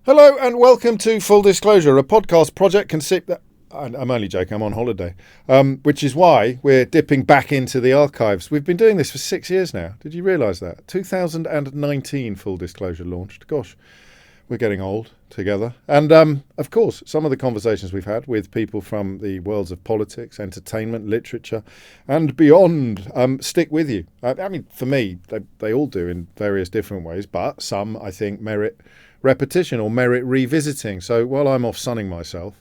Hello and welcome to Full Disclosure, a podcast project conceived that... I'm only joking, I'm on holiday, which is why we're dipping back into the archives. We've been doing this for 6 years now. Did you realise that? 2019 Full Disclosure launched. Gosh, we're getting old together. And of course, some of the conversations we've had with people from the worlds of politics, entertainment, literature and beyond stick with you. I mean, for me, they all do in various different ways, but some, I think, merit repetition or merit revisiting. So while I'm off sunning myself,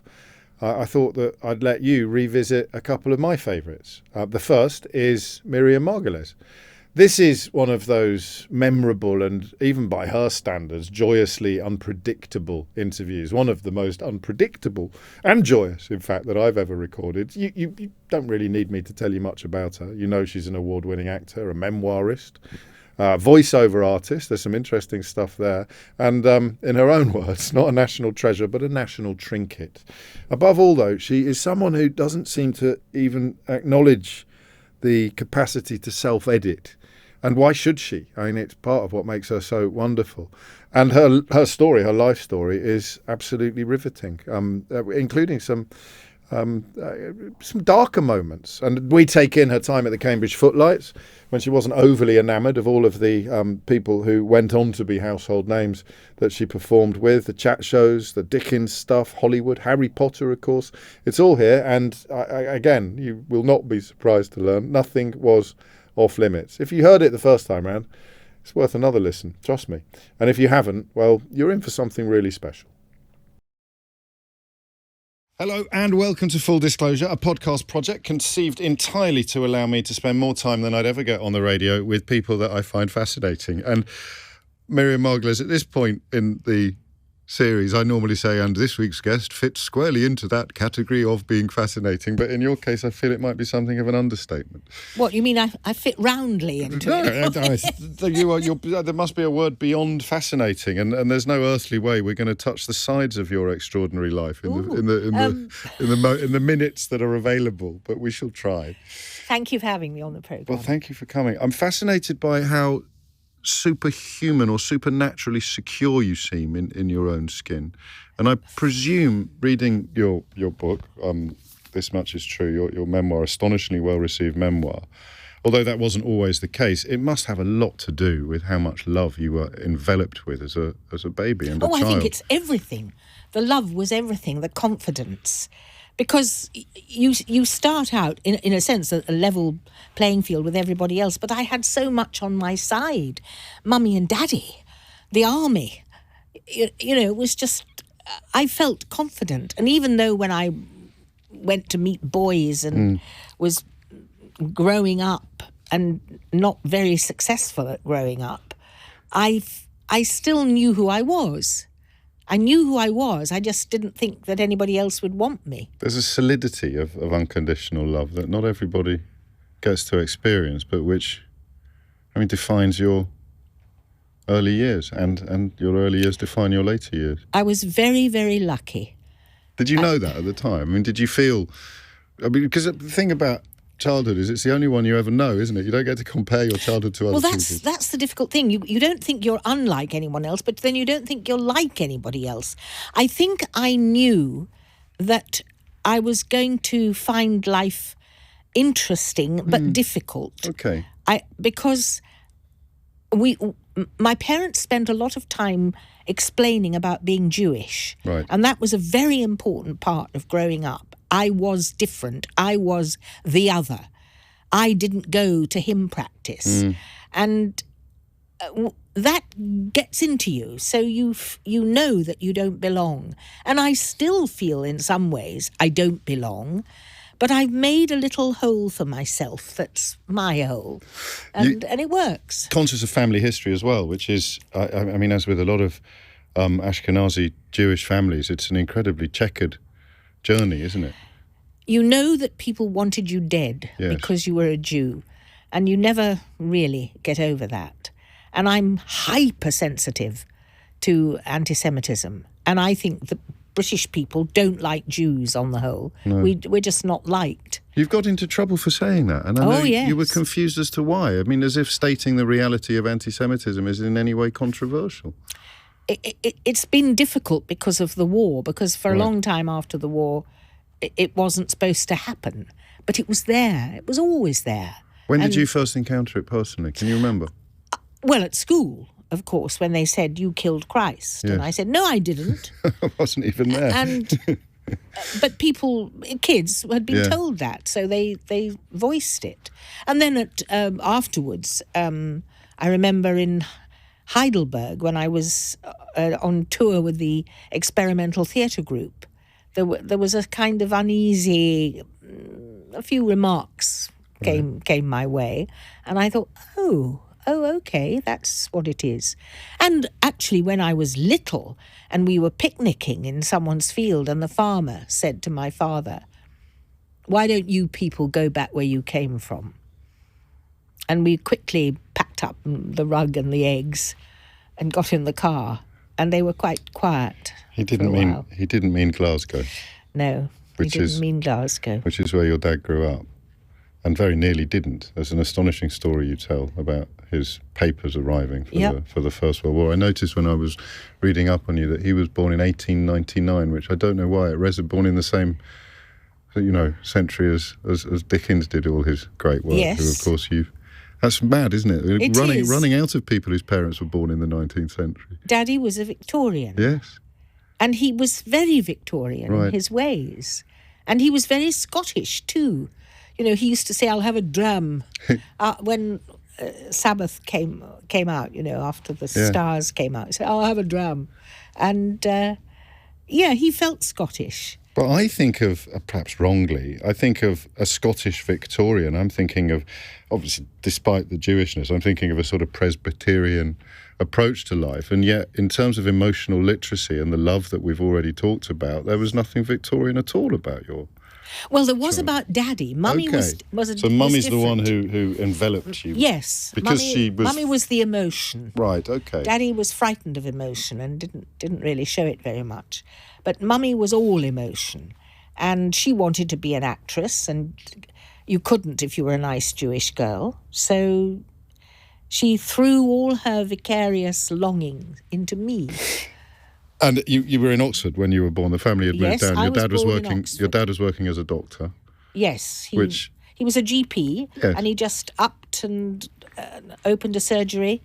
I thought that I'd let you revisit a couple of my favourites. The first is Miriam Margolyes. This is one of those memorable and, even by her standards, joyously unpredictable interviews. One of the most unpredictable and joyous, in fact, that I've ever recorded. You don't really need me to tell you much about her. You know she's an award-winning actor, a memoirist, voiceover artist. There's some interesting stuff there. And in her own words, not a national treasure, but a national trinket. Above all, though, she is someone who doesn't seem to even acknowledge the capacity to self-edit. And why should she? I mean, it's part of what makes her so wonderful. And her story, her life story, is absolutely riveting, including some darker moments. And we take in her time at the Cambridge Footlights, when she wasn't overly enamoured of all of the people who went on to be household names that she performed with, the chat shows, the Dickens stuff, Hollywood, Harry Potter, of course. It's all here. And again, you will not be surprised to learn nothing was off limits. If you heard it the first time round, it's worth another listen, trust me. And if you haven't, well, you're in for something really special. Hello and welcome to Full Disclosure, a podcast project conceived entirely to allow me to spend more time than I'd ever get on the radio with people that I find fascinating. And Miriam Margolyes, at this point in the series, I normally say, and this week's guest fits squarely into that category of being fascinating. But in your case, I feel it might be something of an understatement. What, you mean I fit roundly into it? There must be a word beyond fascinating, and there's no earthly way we're going to touch the sides of your extraordinary life in the minutes that are available. But we shall try. Thank you for having me on the programme. Well, thank you for coming. I'm fascinated by how superhuman or supernaturally secure you seem in your own skin. And I presume, reading your book, This Much Is True, your memoir, astonishingly well-received memoir, although that wasn't always the case, it must have a lot to do with how much love you were enveloped with as a baby and a child. I think it's everything. The love was everything, the confidence. Because you start out, in a sense, a level playing field with everybody else. But I had so much on my side. Mummy and Daddy, the army. You know, it was just... I felt confident. And even though when I went to meet boys and was growing up and not very successful at growing up, I still knew who I was. I knew who I was. I just didn't think that anybody else would want me. There's a solidity of unconditional love that not everybody gets to experience, but which, I mean, defines your early years, and your early years define your later years. I was very, very lucky. Did you know that at the time? I mean, did you feel... I mean, because the thing about childhood is it's the only one you ever know, isn't it? You don't get to compare your childhood to other people's. Well, that's the difficult thing. You don't think you're unlike anyone else, but then you don't think you're like anybody else. I think I knew that I was going to find life interesting but difficult. Okay. Because my parents spent a lot of time explaining about being Jewish. Right. And that was a very important part of growing up. I was different. I was the other. I didn't go to hymn practice. And that gets into you. So you know that you don't belong. And I still feel in some ways I don't belong. But I've made a little hole for myself that's my hole. And it works. Conscious of family history as well, which is, I mean, as with a lot of Ashkenazi Jewish families, it's an incredibly checkered journey, isn't it? You know that people wanted you dead because you were a Jew, and you never really get over that. And I'm hypersensitive to antisemitism, and I think that British people don't like Jews on the whole. No. We're just not liked. You've got into trouble for saying that, and I know you were confused as to why. I mean, as if stating the reality of anti-Semitism is in any way controversial. it's been difficult because of the war, because for a long time after the war, it wasn't supposed to happen. But it was there. It was always there. When did you first encounter it personally? Can you remember? Well, at school, of course, when they said, you killed Christ. Yes. And I said, no, I didn't. I wasn't even there. But kids had been told that, so they voiced it. And then afterwards, I remember in Heidelberg, when I was on tour with the experimental theatre group, there was a kind of uneasy, a few remarks came my way, and I thought, oh, okay, that's what it is. And actually, when I was little and we were picnicking in someone's field, and the farmer said to my father, why don't you people go back where you came from? And we quickly packed up the rug and the eggs and got in the car, and they were quite quiet. He didn't mean Glasgow. No, he didn't mean Glasgow. Which is where your dad grew up, and very nearly didn't. There's an astonishing story you tell about his papers arriving for the First World War. I noticed when I was reading up on you that he was born in 1899, which I don't know why. Born in the same, century as Dickens did all his great work. Yes. Who, of course, that's mad, isn't it? It is. Running out of people whose parents were born in the 19th century. Daddy was a Victorian. Yes. And he was very Victorian in his ways. And he was very Scottish too. He used to say, I'll have a dram. When Sabbath came out, after the stars came out, he said, I'll have a dram. And, he felt Scottish. But I think of, perhaps wrongly, I think of a Scottish Victorian. I'm thinking of, obviously, despite the Jewishness, I'm thinking of a sort of Presbyterian approach to life. And yet, in terms of emotional literacy and the love that we've already talked about, there was nothing Victorian at all about your... Well, there was about Daddy. Mummy was So Mummy's the one different. who enveloped you. Yes, because Mummy was the emotion. Right. Okay. Daddy was frightened of emotion and didn't really show it very much, but Mummy was all emotion, and she wanted to be an actress, and you couldn't if you were a nice Jewish girl. So she threw all her vicarious longing into me. And you were in Oxford when you were born. The family had moved down. Your dad was working as a doctor. Yes, he was a GP, and he just upped and opened a surgery,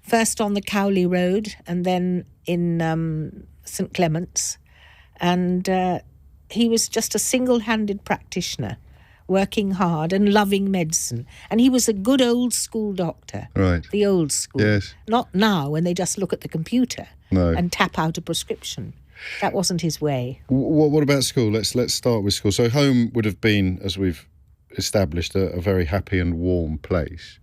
first on the Cowley Road and then in St Clement's, and he was just a single-handed practitioner, working hard and loving medicine. And he was a good old school doctor. Right. The old school. Yes. Not now when they just look at the computer and tap out a prescription. That wasn't his way. What about school? Let's start with school. So home would have been, as we've established, a very happy and warm place.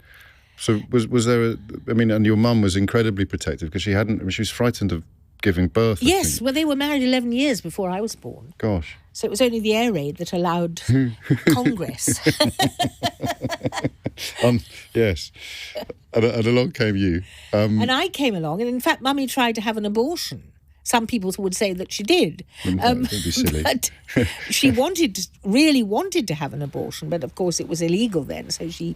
So was there and your mum was incredibly protective because she was frightened of giving birth. Yes, well, they were married 11 years before I was born. Gosh. So it was only the air raid that allowed Congress. Yes. And along came you. And I came along, and in fact, Mummy tried to have an abortion. Some people would say that she did. Don't be silly. But she really wanted to have an abortion, but of course it was illegal then. So she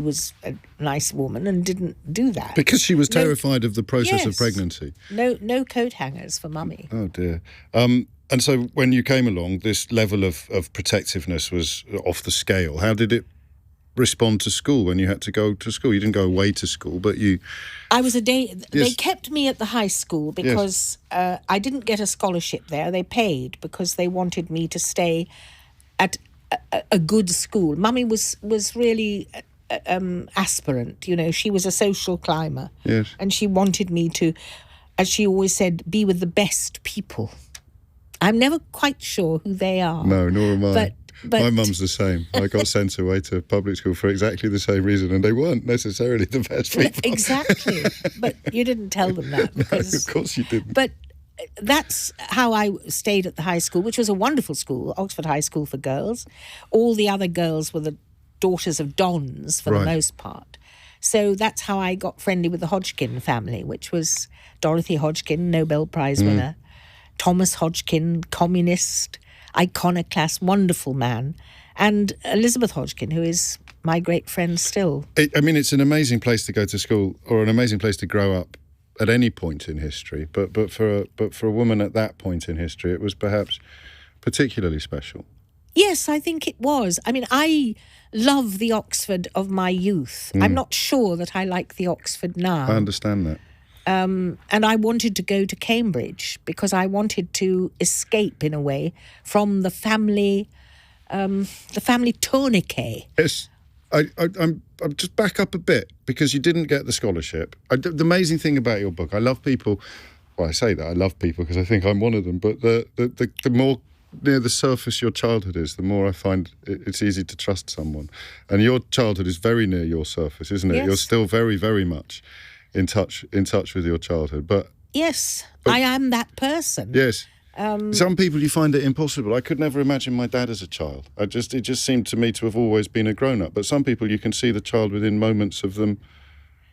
was a nice woman and didn't do that. Because she was terrified of the process of pregnancy. No coat hangers for Mummy. Oh dear. And so when you came along, this level of protectiveness was off the scale. How did it respond to school when you had to go to school? You didn't go away to school, but you... I was They kept me at the high school because I didn't get a scholarship there. They paid because they wanted me to stay at a good school. Mummy was really aspirant, She was a social climber. Yes. And she wanted me to, as she always said, be with the best people. I'm never quite sure who they are. No, nor am I. But my mum's the same. I got sent away to public school for exactly the same reason, and they weren't necessarily the best people. Exactly. But you didn't tell them that. Because, no, of course you didn't. But that's how I stayed at the high school, which was a wonderful school, Oxford High School for girls. All the other girls were the daughters of dons for the most part. So that's how I got friendly with the Hodgkin family, which was Dorothy Hodgkin, Nobel Prize winner, Thomas Hodgkin, communist, iconoclast, wonderful man, and Elizabeth Hodgkin, who is my great friend still. It's an amazing place to go to school, or an amazing place to grow up at any point in history, but for a woman at that point in history, it was perhaps particularly special. Yes, I think it was. I mean, I love the Oxford of my youth. I'm not sure that I like the Oxford now. I understand that. And I wanted to go to Cambridge because I wanted to escape, in a way, from the family tourniquet. Yes, I'm just back up a bit because you didn't get the scholarship. The amazing thing about your book, I love people. Well, I say that I love people because I think I'm one of them. But the more near the surface your childhood is, the more I find it's easy to trust someone. And your childhood is very near your surface, isn't it? Yes. You're still very, very much in touch with your childhood. But yes, I am that person. yes. Some people, you find it impossible. I could never imagine my dad as a child. It just seemed to me to have always been a grown-up. But some people, you can see the child within moments of them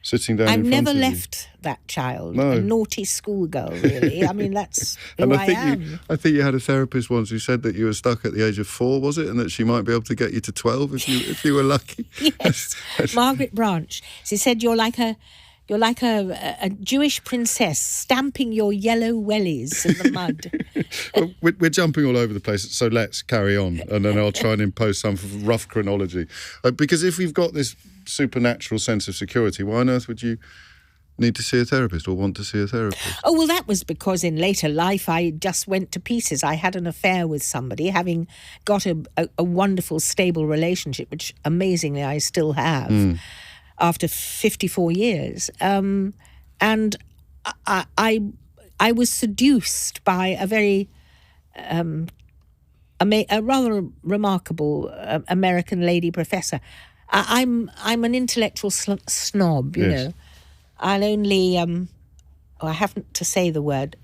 sitting down I've in front never of you. left that child, No. a naughty schoolgirl, really. I mean, that's who And I am. I think you had a therapist once who said that you were stuck at the age of 4, was it? And that she might be able to get you to 12 if you were lucky. Yes, Margaret Branch. She said you're like a Jewish princess stamping your yellow wellies in the mud. Well, we're jumping all over the place, so let's carry on, and then I'll try and impose some rough chronology. Because if we've got this supernatural sense of security, why on earth would you need to see a therapist or want to see a therapist? Oh, well, that was because in later life I just went to pieces. I had an affair with somebody, having got a wonderful, stable relationship, which amazingly I still have. After 54 years. And I was seduced by a very, a rather remarkable American lady professor. I'm an intellectual snob, you know. I'll only, I haven't to say the word.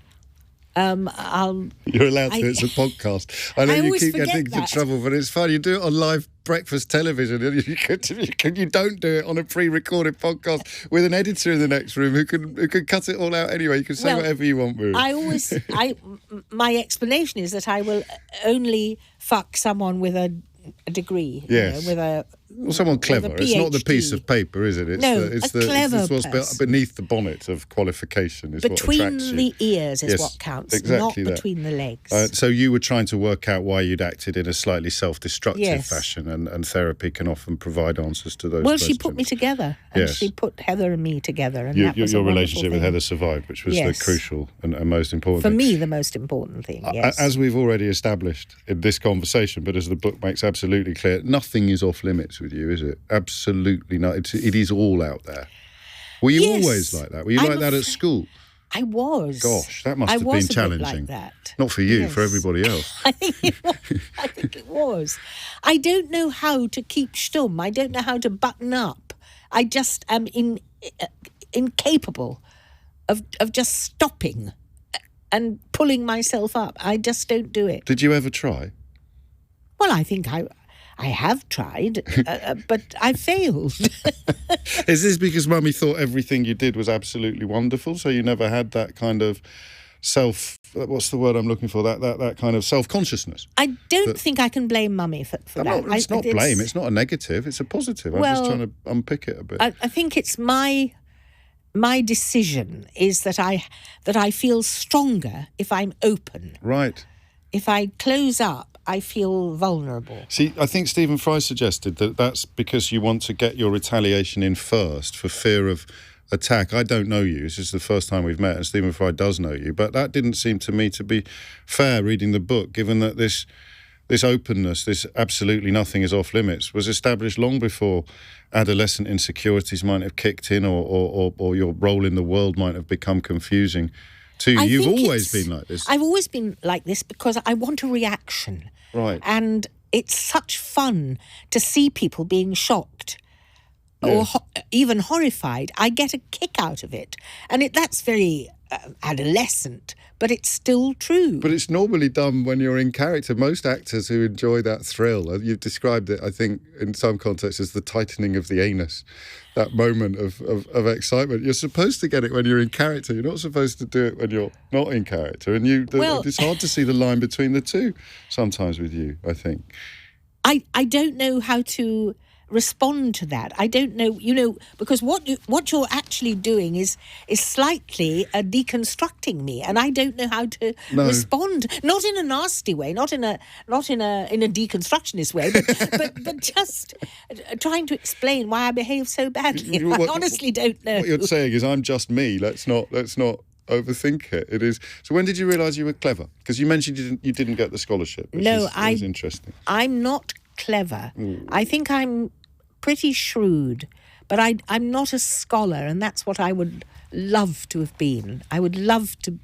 You're allowed to. It's a podcast. I know you keep getting into trouble, but it's fun. You do it on live breakfast television. You don't do it on a pre-recorded podcast with an editor in the next room who can cut it all out anyway. You can say whatever you want, Miriam. My explanation is that I will only fuck someone with a degree. Yes. You know, someone clever. It's not the piece of paper, is it? It's what's beneath the bonnet of qualification is between what attracts you. The ears is what counts, exactly not that. Between the legs. So you were trying to work out why you'd acted in a slightly self-destructive fashion, and therapy can often provide answers to those questions. She put me together, and she put Heather and me together. And your relationship with Heather survived, which was the crucial and most important thing. For me, the most important thing, yes. As we've already established in this conversation, but as the book makes absolutely clear, nothing is off limits with you, is it? Absolutely not. It is all out there. Were you always like that? Were you like that at school? I was. Gosh, that must have been challenging. Like that. Not for you, for everybody else. I think it was. I don't know how to keep stum. I don't know how to button up. I just am incapable of just stopping and pulling myself up. I just don't do it. Did you ever try? Well, I think I have tried, but I failed. Is this because Mummy thought everything you did was absolutely wonderful, so you never had that kind of what's the word I'm looking for, that kind of self-consciousness? I don't think I can blame Mummy for that. It's not blame, it's not a negative, it's a positive. I'm just trying to unpick it a bit. I think it's my decision is that I feel stronger if I'm open. Right. If I close up, I feel vulnerable. See, I think Stephen Fry suggested that that's because you want to get your retaliation in first for fear of attack. I don't know you. This is the first time we've met, and Stephen Fry does know you. But that didn't seem to me to be fair reading the book, given that this openness, this absolutely nothing is off limits, was established long before adolescent insecurities might have kicked in or your role in the world might have become confusing to you. You've always been like this. I've always been like this because I want a reaction. Right. And it's such fun to see people being shocked or even horrified. I get a kick out of it. And that's very adolescent, but it's still true. But it's normally done when you're in character. Most actors who enjoy that thrill, you've described it, I think, in some contexts as the tightening of the anus, that moment of excitement. You're supposed to get it when you're in character. You're not supposed to do it when you're not in character. And it's hard to see the line between the two sometimes with you, I think. I don't know how to respond to that. I don't know, because what you're actually doing is slightly deconstructing me, and I don't know how to respond. Not in a nasty way, not in a deconstructionist way, but just trying to explain why I behave so badly. I honestly don't know. What you're saying is, I'm just me. Let's not overthink it. It is. So when did you realise you were clever? Because you mentioned you didn't get the scholarship. Which is interesting. I'm not clever. I think I'm pretty shrewd, but I'm not a scholar, and that's what I would love to have been. I would love to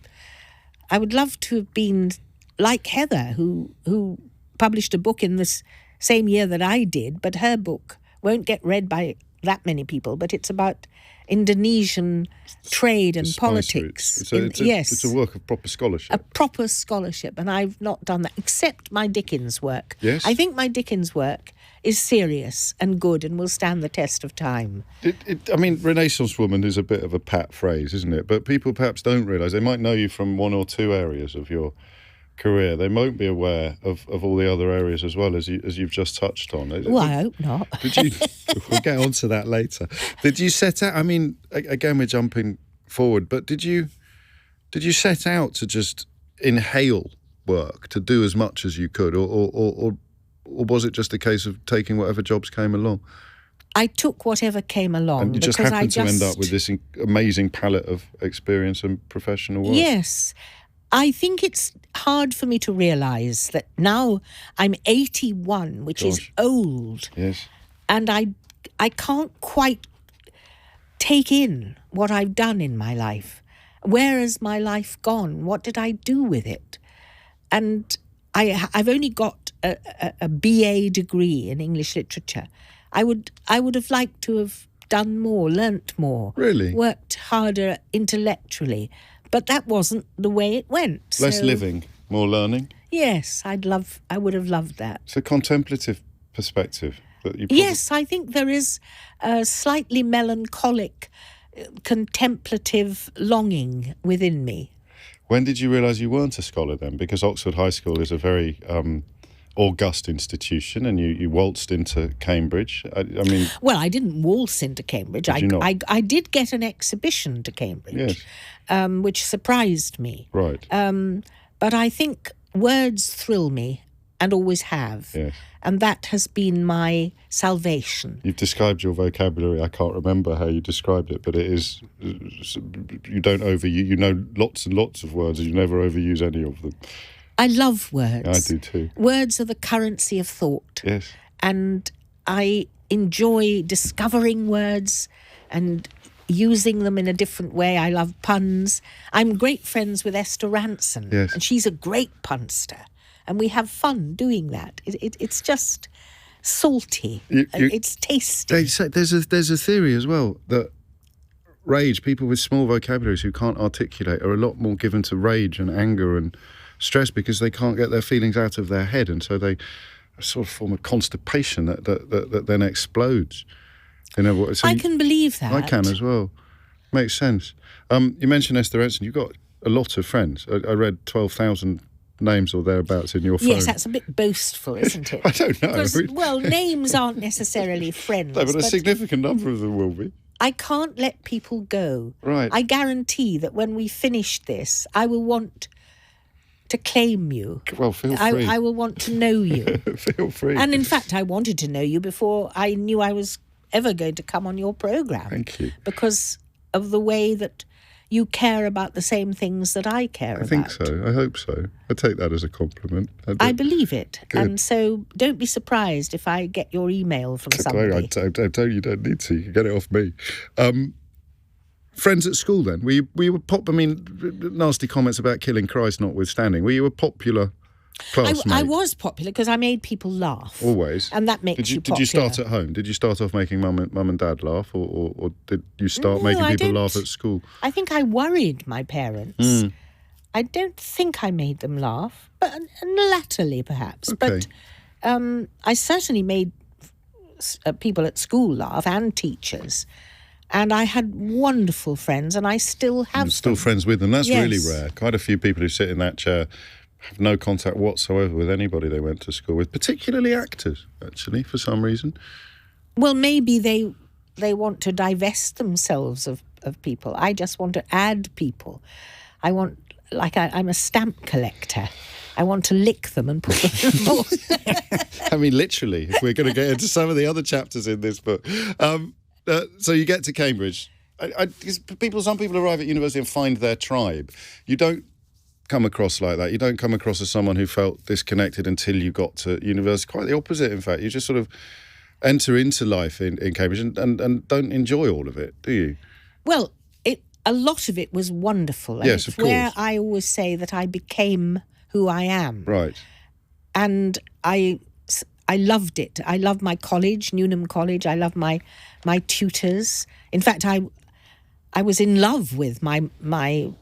have been like Heather, who published a book in this same year that I did, but her book won't get read by that many people, but it's about Indonesian trade and politics. It's a work of proper scholarship. A proper scholarship, and I've not done that, except my Dickens work. Yes. I think my Dickens work is serious and good and will stand the test of time. Renaissance woman is a bit of a pat phrase, isn't it? But people perhaps don't realise, they might know you from one or two areas of your career. They won't be aware of all the other areas as well as you've just touched on. Well, I hope not. We'll get on to that later. Did you set out, again we're jumping forward, but did you set out to just inhale work, to do as much as you could, or was it just a case of taking whatever jobs came along? I took whatever came along. And you just happened to end up with this amazing palette of experience and professional work. Yes. I think it's hard for me to realise that now I'm 81, which is old. Yes. And I can't quite take in what I've done in my life. Where has my life gone? What did I do with it? And I've only got a BA degree in English literature. I would have liked to have done more, learnt more. Really? Worked harder intellectually. But that wasn't the way it went. Less living, more learning? Yes, I would have loved that. It's a contemplative perspective that you Yes, I think there is a slightly melancholic, contemplative longing within me. When did you realise you weren't a scholar then? Because Oxford High School is a very august institution, and you waltzed into Cambridge. Well, I didn't waltz into Cambridge. I did get an exhibition to Cambridge, yes. Which surprised me. Right. But I think words thrill me, and always have. Yes. And that has been my salvation. You've described your vocabulary. I can't remember how you described it, but it is, you don't overuse, you know lots and lots of words, and you never overuse any of them. I love words. I do too. Words are the currency of thought. Yes. And I enjoy discovering words and using them in a different way. I love puns. I'm great friends with Esther Ranson. Yes. And she's a great punster. And we have fun doing that. It's just salty. It's tasty. They say there's a theory as well that rage, people with small vocabularies who can't articulate, are a lot more given to rage and anger and stress because they can't get their feelings out of their head, and so they sort of form a constipation that then explodes. So I can believe that. I can as well. Makes sense. You mentioned Esther Ranson. You've got a lot of friends. I read 12,000 names or thereabouts in your phone. Yes, that's a bit boastful, isn't it? I don't know. Because, names aren't necessarily friends. No, but a significant number of them will be. I can't let people go. Right. I guarantee that when we finish this, I will want to claim you. Well, feel free. I will want to know you. Feel free. And in fact, I wanted to know you before I knew I was ever going to come on your programme. Thank you. Because of the way that you care about the same things that I care about. I think so. I hope so. I take that as a compliment. I believe it. Good. And so don't be surprised if I get your email from somebody. I tell you, you don't need to. You can get it off me. Friends at school then? Were you nasty comments about killing Christ notwithstanding, were you a popular classmate? I was popular because I made people laugh. Always. And that makes you popular. Did you start at home? Did you start off making mum and dad laugh, or did you start making people laugh at school? I think I worried my parents. I don't think I made them laugh, but latterly perhaps. Okay. But I certainly made people at school laugh, and teachers. And I had wonderful friends, and I still have them. Still friends with them. That's Yes. really rare. Quite a few people who sit in that chair have no contact whatsoever with anybody they went to school with, particularly actors, actually, for some reason. Well, maybe they want to divest themselves of people. I just want to add people. I want, I'm a stamp collector. I want to lick them and put them in a book. I mean, literally, if we're going to get into some of the other chapters in this book. So you get to Cambridge. Some people arrive at university and find their tribe. You don't come across like that. You don't come across as someone who felt disconnected until you got to university. Quite the opposite, in fact. You just sort of enter into life in Cambridge and don't enjoy all of it, do you? Well, a lot of it was wonderful. And yes, of course. Where I always say that I became who I am. Right. And I loved it. I loved my college, Newnham College. I loved my tutors. In fact, I was in love with my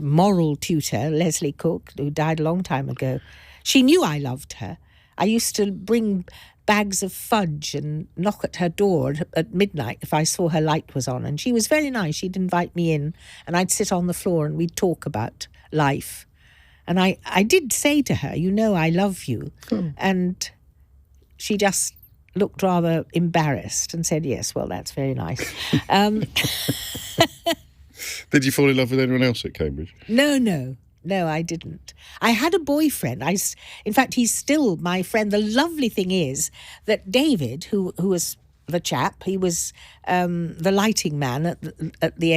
moral tutor, Leslie Cook, who died a long time ago. She knew I loved her. I used to bring bags of fudge and knock at her door at midnight if I saw her light was on. And she was very nice. She'd invite me in and I'd sit on the floor and we'd talk about life. And I did say to her, I love you. And she just looked rather embarrassed and said, yes, well, that's very nice. Did you fall in love with anyone else at Cambridge? No, I didn't. I had a boyfriend. In fact, he's still my friend. The lovely thing is that David, who was the chap, he was the lighting man at the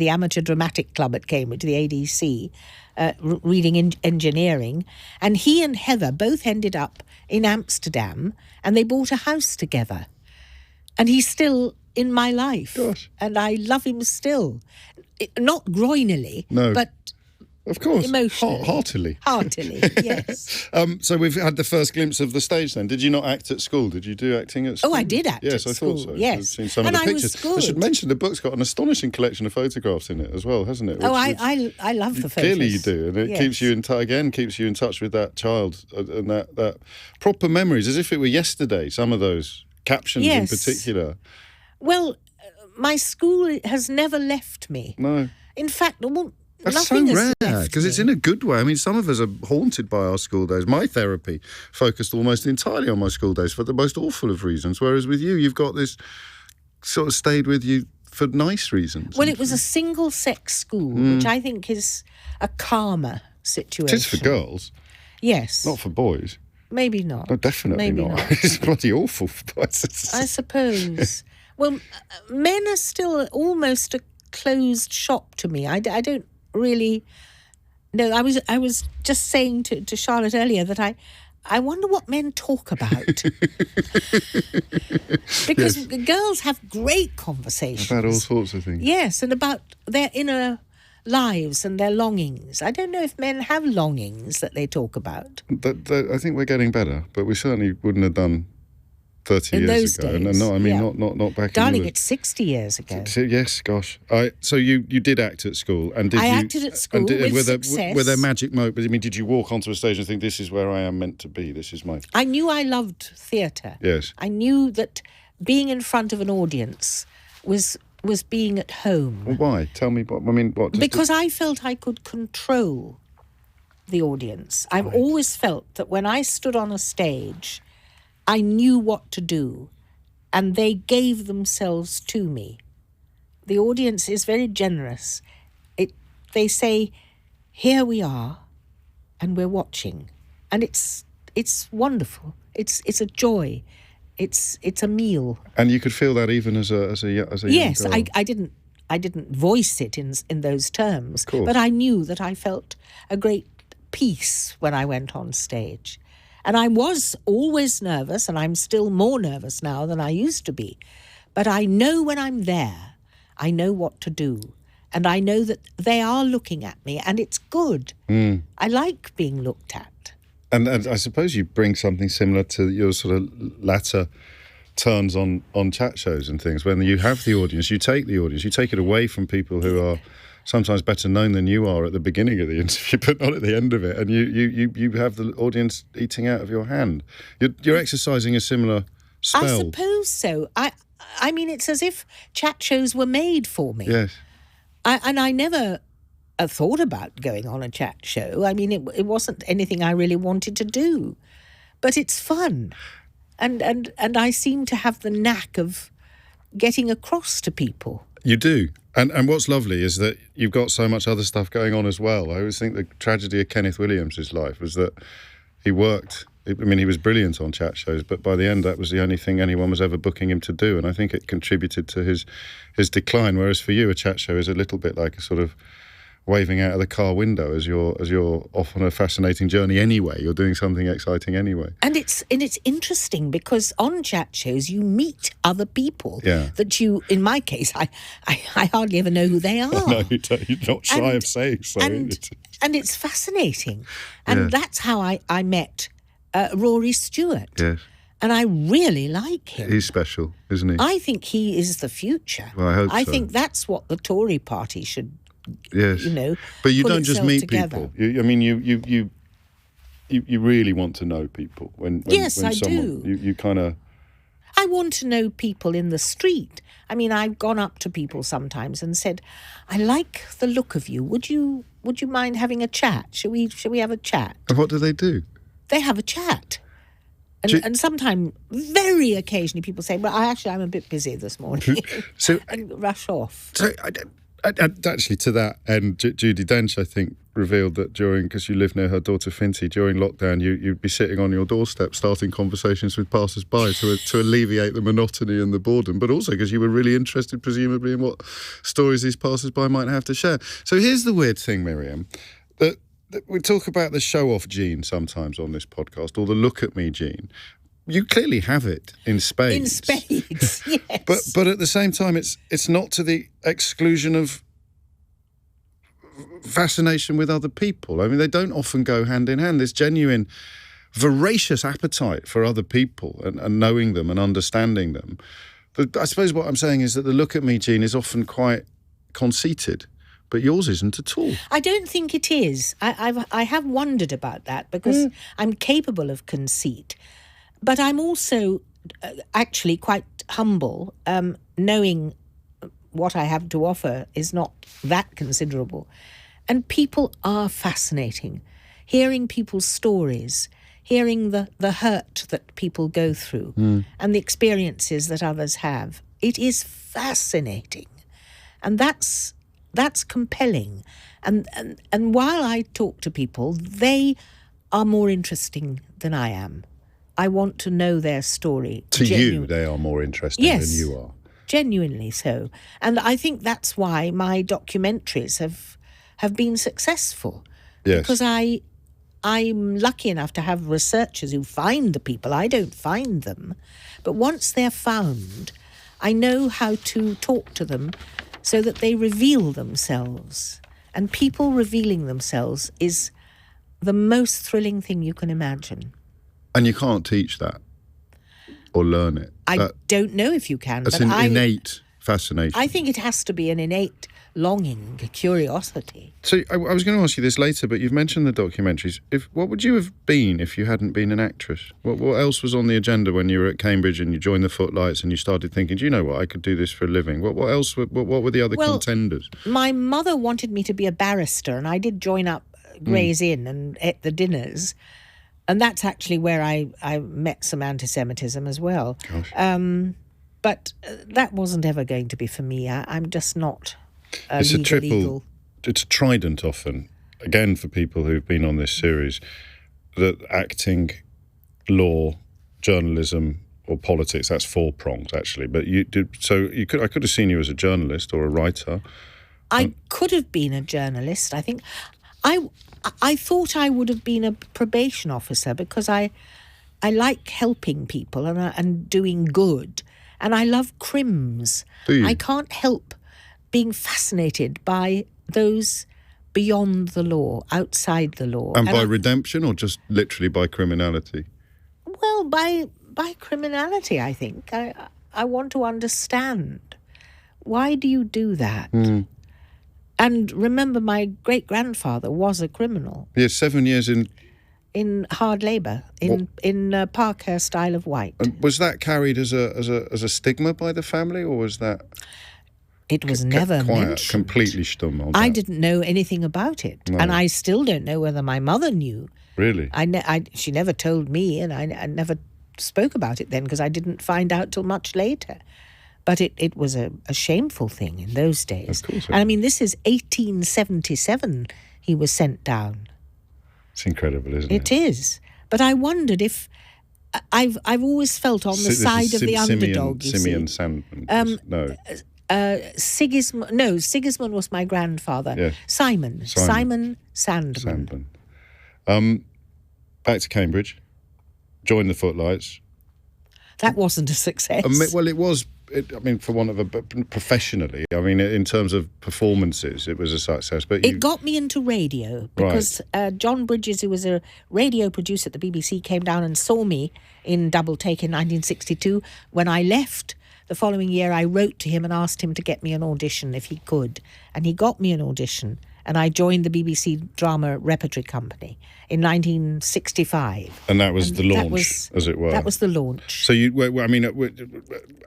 Amateur Dramatic Club at Cambridge, the ADC, reading engineering, and he and Heather both ended up in Amsterdam, and they bought a house together, and he's still in my life. Gosh. And I love him still, not groinily, no. but. Of course. Emotionally. Heartily. Heartily, yes. So we've had the first glimpse of the stage then. Did you not act at school? Did you do acting at school? Oh, I did act at school. Yes, I thought so. Yes. I've seen some of And the I pictures. was good. I should mention the book's got an astonishing collection of photographs in it as well, hasn't it? Oh, I love the photos. Clearly you do. And it keeps you in touch with that child and that proper memories, as if it were yesterday, some of those captions in particular. Well, my school has never left me. No. In fact, that's so rare, because it's in a good way. I mean, some of us are haunted by our school days. My therapy focused almost entirely on my school days for the most awful of reasons, whereas with you, you've got this sort of stayed with you for nice reasons. Well, it was a single-sex school, which I think is a calmer situation. It is for girls. Yes. Not for boys. Maybe not. No, definitely not. It's bloody awful for boys. I suppose. Well, men are still almost a closed shop to me. I don't really. No, I was just saying to Charlotte earlier that I wonder what men talk about. Because girls have great conversations. About all sorts of things. Yes, and about their inner lives and their longings. I don't know if men have longings that they talk about. I think we're getting better, but we certainly wouldn't have done 30 in years those ago. days. No, I mean, not back Darling, in it's 60 years ago. Yes, gosh. So you did act at school, and I acted at school with success. Were there magic moments? I mean, did you walk onto a stage and think, this is where I am meant to be? This is my... I knew I loved theatre. Yes. I knew that being in front of an audience was being at home. Well, why? Tell me what. I mean, what? Because I felt I could control the audience. I've always felt that when I stood on a stage, I knew what to do, and they gave themselves to me. The audience is very generous. They say, here we are, and we're watching. And it's wonderful. It's a joy. It's a meal. And you could feel that even as a young yes, girl. I didn't voice it in those terms, Of course. but I knew that I felt a great peace when I went on stage. And I was always nervous, and I'm still more nervous now than I used to be. But I know when I'm there, I know what to do. And I know that they are looking at me, and it's good. I like being looked at. And I suppose you bring something similar to your sort of latter turns on chat shows and things. When you have the audience, you take it away from people who are sometimes better known than you are at the beginning of the interview, but not at the end of it. And you have the audience eating out of your hand. You're exercising a similar spell. I suppose so. I mean, it's as if chat shows were made for me. Yes. I never thought about going on a chat show. I mean, it wasn't anything I really wanted to do. But it's fun. and I seem to have the knack of getting across to people. You do. And what's lovely is that you've got so much other stuff going on as well. I always think the tragedy of Kenneth Williams' life was that he worked. I mean, he was brilliant on chat shows, but by the end, that was the only thing anyone was ever booking him to do. And I think it contributed to his decline. Whereas for you, a chat show is a little bit like a sort of waving out of the car window as you're off on a fascinating journey anyway. You're doing something exciting anyway. And it's interesting because on chat shows you meet other people that you, in my case, I hardly ever know who they are. No, you don't. You're not shy of saying so. And it's fascinating. And that's how I met Rory Stewart. Yes. And I really like him. He's special, isn't he? I think he is the future. Well, I hope so. I think that's what the Tory party should, yes. But you don't just meet together. people. You really want to know people. When I do. You kind of... I want to know people in the street. I mean, I've gone up to people sometimes and said, I like the look of you. Would you mind having a chat? Shall we have a chat? And what do they do? They have a chat. And sometimes, very occasionally, people say, well, I'm a bit busy this morning, and rush off. So, actually, to that end, Judi Dench, I think, revealed that because you live near her daughter Finty, during lockdown, you'd be sitting on your doorstep starting conversations with passers-by to alleviate the monotony and the boredom, but also because you were really interested, presumably, in what stories these passers-by might have to share. So here's the weird thing, Miriam, that we talk about the show-off gene sometimes on this podcast, or the look-at-me gene. You clearly have it in spades. In spades, yes. But at the same time, it's not to the exclusion of fascination with other people. I mean, they don't often go hand in hand. This genuine, voracious appetite for other people and knowing them and understanding them. But I suppose what I'm saying is that the look-at-me gene is often quite conceited. But yours isn't at all. I don't think it is. I have wondered about that because I'm capable of conceit. But I'm also actually quite humble, knowing what I have to offer is not that considerable. And people are fascinating. Hearing people's stories, hearing the hurt that people go through and the experiences that others have, it is fascinating. And that's compelling. And while I talk to people, they are more interesting than I am. I want to know their story. To you, they are more interesting than you are. Genuinely so. And I think that's why my documentaries have been successful. Yes. Because I'm lucky enough to have researchers who find the people. I don't find them. But once they're found, I know how to talk to them so that they reveal themselves. And people revealing themselves is the most thrilling thing you can imagine. And you can't teach that or learn it. I don't know if you can. It's an innate fascination. I think it has to be an innate longing, a curiosity. So I was going to ask you this later, but you've mentioned the documentaries. What would you have been if you hadn't been an actress? What else was on the agenda when you were at Cambridge and you joined the Footlights and you started thinking, do you know what, I could do this for a living? What else? What were the other contenders? My mother wanted me to be a barrister, and I did join up Gray's Inn and ate the dinners. And that's actually where I met some antisemitism as well. Gosh. But that wasn't ever going to be for me. I'm just not It's legal. It's a trident often, again, for people who've been on this series, that acting, law, journalism or politics, that's four prongs, actually. But I could have seen you as a journalist or a writer. I could have been a journalist, I think. I thought I would have been a probation officer because I like helping people and doing good. And I love crims. Do you? I can't help being fascinated by those beyond the law, outside the law. And by redemption or just literally by criminality? Well, by criminality, I think. I want to understand. Why do you do that? And remember, my great-grandfather was a criminal. Yes, 7 years in hard labour in Parkhurst, Isle of Wight. And was that carried as a stigma by the family, or was that? It was never quiet, mentioned. Completely stumm on I that. didn't know anything about it, No. and I still don't know whether my mother knew. Really? She never told me, and I never spoke about it then because I didn't find out till much later. But it was a shameful thing in those days. Of course. And I mean, this is 1877 he was sent down. It's incredible, isn't it? It is. But I wondered if... I've always felt on the side of the underdog, you Simeon see. Sandman. No. Sigismund was my grandfather. Yes. Simon Sandman. Back to Cambridge. Joined the Footlights. That wasn't a success. Well, it was. For want of a professionally, in terms of performances, it was a success. But it got me into radio because John Bridges, who was a radio producer at the BBC, came down and saw me in Double Take in 1962. When I left the following year, I wrote to him and asked him to get me an audition if he could, and he got me an audition. And I joined the BBC Drama Repertory Company in 1965. And that was the launch, as it were. That was the launch. So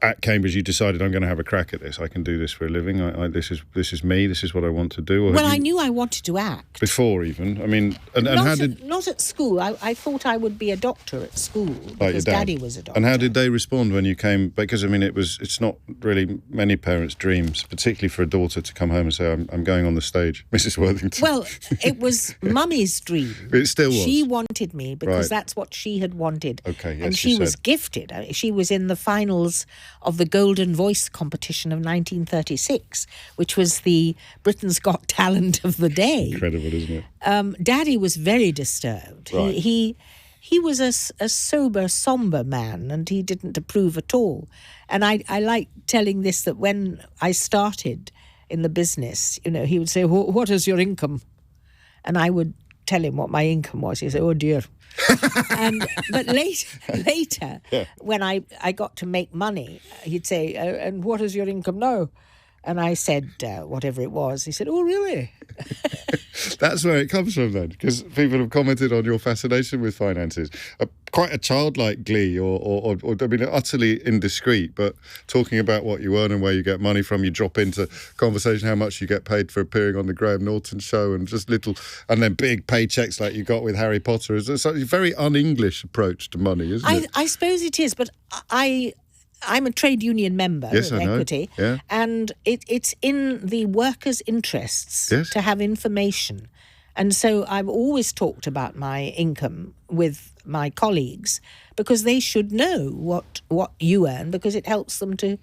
at Cambridge, you decided, I'm going to have a crack at this. I can do this for a living. This is me. This is what I want to do. Well, I knew I wanted to act. Before even. Not at school. I thought I would be a doctor at school because Daddy was a doctor. And how did they respond when you came? Because, it's not really many parents' dreams, particularly for a daughter to come home and say, I'm going on the stage. Mrs. Worthington. Well, it was Mummy's dream. It still was. She wanted me because that's what she had wanted. Okay, yes, and she was gifted. She was in the finals of the Golden Voice competition of 1936, which was the Britain's Got Talent of the day. Incredible, isn't it? Daddy was very disturbed. Right. He was a sober, sombre man, and he didn't approve at all. And I like telling this, that when I started in the business, he would say, what is your income? And I would tell him what my income was. He'd say, oh dear. But later, when I got to make money, he'd say, and what is your income now? And I said, whatever it was. He said, oh, really? That's where it comes from then, because people have commented on your fascination with finances. Quite a childlike glee or utterly indiscreet, but talking about what you earn and where you get money from, you drop into conversation how much you get paid for appearing on the Graham Norton show and just little, and then big paychecks like you got with Harry Potter. It's a very un-English approach to money, isn't it? I suppose it is, but I'm a trade union member of Equity, and it's in the workers' interests to have information. And so I've always talked about my income with my colleagues because they should know what you earn, because it helps them to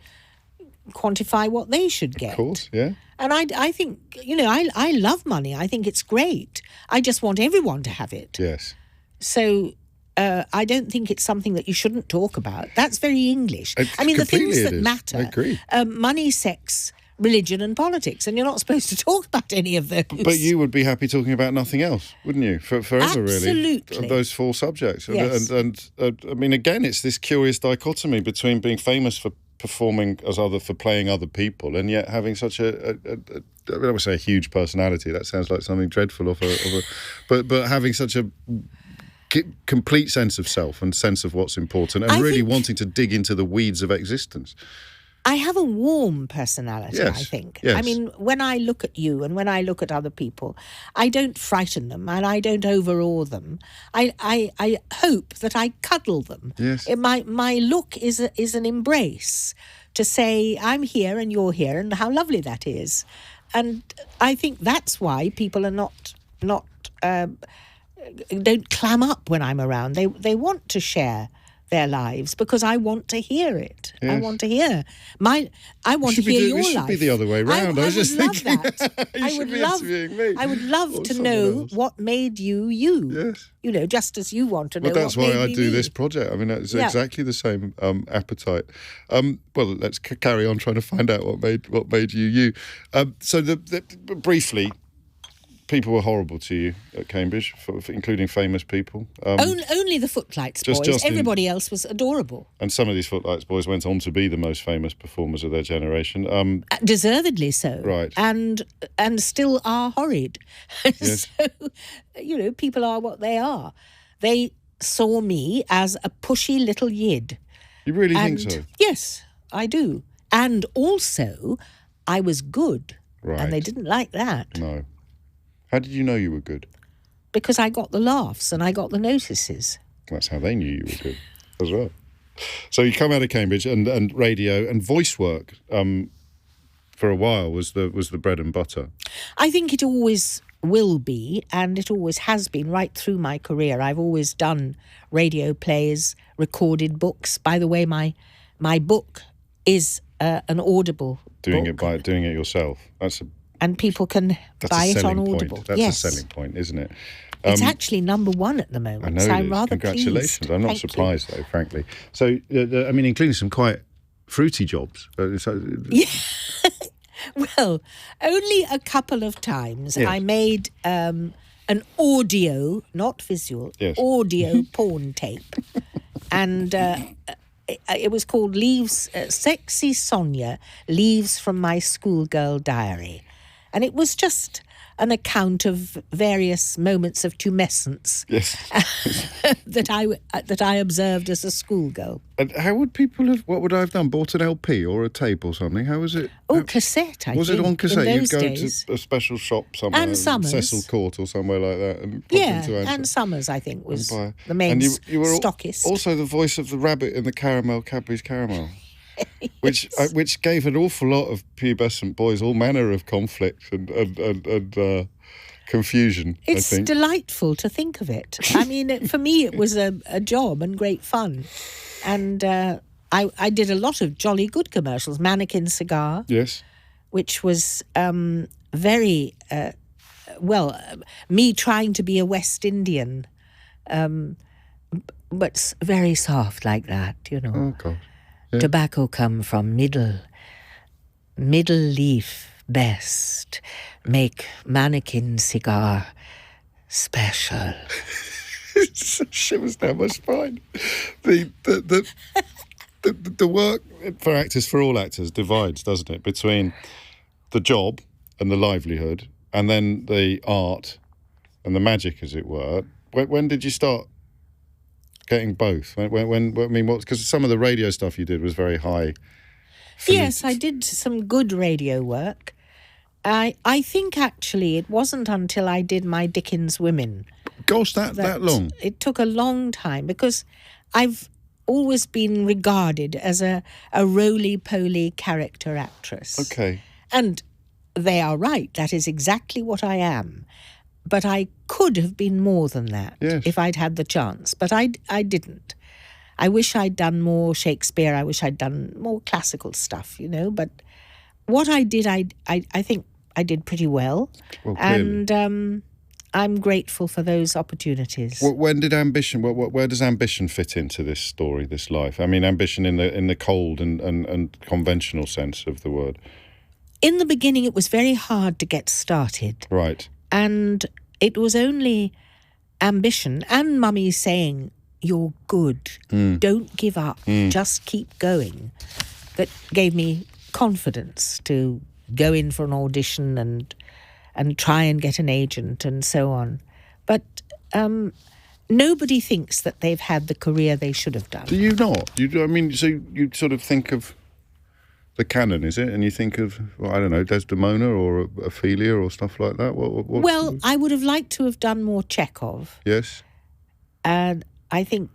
quantify what they should get. Of course, yeah. And I think, I love money. I think it's great. I just want everyone to have it. Yes. So... I don't think it's something that you shouldn't talk about. That's very English. The things that matter, I agree. Money, sex, religion and politics, and you're not supposed to talk about any of those. But you would be happy talking about nothing else, wouldn't you? Forever, Absolutely. Really. Of those four subjects. Yes. And again, it's this curious dichotomy between being famous for performing for playing other people, and yet having such I would say a huge personality. That sounds like something dreadful but having such a complete sense of self and sense of what's important, and really wanting to dig into the weeds of existence. I have a warm personality, yes, I think. Yes. When I look at you and when I look at other people, I don't frighten them and I don't overawe them. I hope that I cuddle them. Yes. My look is an embrace to say, I'm here and you're here, and how lovely that is. And I think that's why people are not don't clam up when I'm around. They want to share their lives because I want to hear it. Yes. I want to hear your life. It should be the other way round. I was just thinking that. you should be interviewing me. I would love or to know else. what made you. Yes. Just as you want to know. Well, that's what why made I me do me. this project. It's exactly the same appetite. Well, let's carry on trying to find out what made you. So briefly. People were horrible to you at Cambridge, including famous people. Only the Footlights boys. Everybody else was adorable. And some of these Footlights boys went on to be the most famous performers of their generation. Deservedly so. Right. And still are horrid. Yes. So, people are what they are. They saw me as a pushy little yid. You really think so? Yes, I do. And also, I was good. Right. And they didn't like that. No. How did you know you were good? Because I got the laughs and I got the notices. That's how they knew you were good as well. So you come out of Cambridge and radio and voice work for a while was the bread and butter. I think it always will be, and it always has been right through my career. I've always done radio plays, recorded books. By the way, my book is an Audible Doing book. it yourself. And people can buy it on Audible. That's a selling point, isn't it? It's actually number one at the moment. I know so it I'm is. rather Congratulations. pleased. I'm not Thank surprised, though, frankly. So, I mean, including some quite fruity jobs. Yeah. Well, only a couple of times I made an audio, not visual, audio porn tape. And it was called Sexy Sonia, Leaves from My Schoolgirl Diary. And it was just an account of various moments of tumescence that I observed as a schoolgirl. And how would people have? What would I have done? Bought an LP or a tape or something? How was it? Cassette. I was think, it on cassette? in You'd those go days. to a special shop somewhere, And Summers. Cecil Court or somewhere like that, and pop into and Summers, I think, was and the main and you were stockist. Also, the voice of the rabbit in the Cadbury's caramel. Yes. Which gave an awful lot of pubescent boys all manner of conflict and confusion. It's I think. delightful to think of it. I mean, for me, it was a job and great fun. And I did a lot of jolly good commercials. Mannequin Cigar, Yes. which was very, me trying to be a West Indian, but very soft like that, you know. Oh, God. Yeah. Tobacco come from middle leaf best, make mannequin cigar special. Shivers down my spine. The work for actors, for all actors, divides, doesn't it, between the job and the livelihood, and then the art and the magic, as it were. When did you start getting both? When I mean, because some of the radio stuff you did was very high. Yes, I did some good radio work. I think actually it wasn't until I did my Dickens Women. Gosh, that long? It took a long time because I've always been regarded as a roly-poly character actress. Okay. And they are right. That is exactly what I am. But I could have been more than that if I'd had the chance. But I didn't. I wish I'd done more Shakespeare. I wish I'd done more classical stuff, you know. But what I did, I think I did pretty well. And I'm grateful for those opportunities. When did ambition? Where does ambition fit into this story, this life? I mean, ambition in the cold and conventional sense of the word. In the beginning, it was very hard to get started. Right. And it was only ambition and Mummy saying, "You're good. Don't give up. Just keep going," that gave me confidence to go in for an audition and try and get an agent and so on. But nobody thinks that they've had the career they should have done. Do you not? I mean, so you sort of think of the canon, is it? And you think of, I don't know, Desdemona or Ophelia or stuff like that? Well, I would have liked to have done more Chekhov. Yes. And I think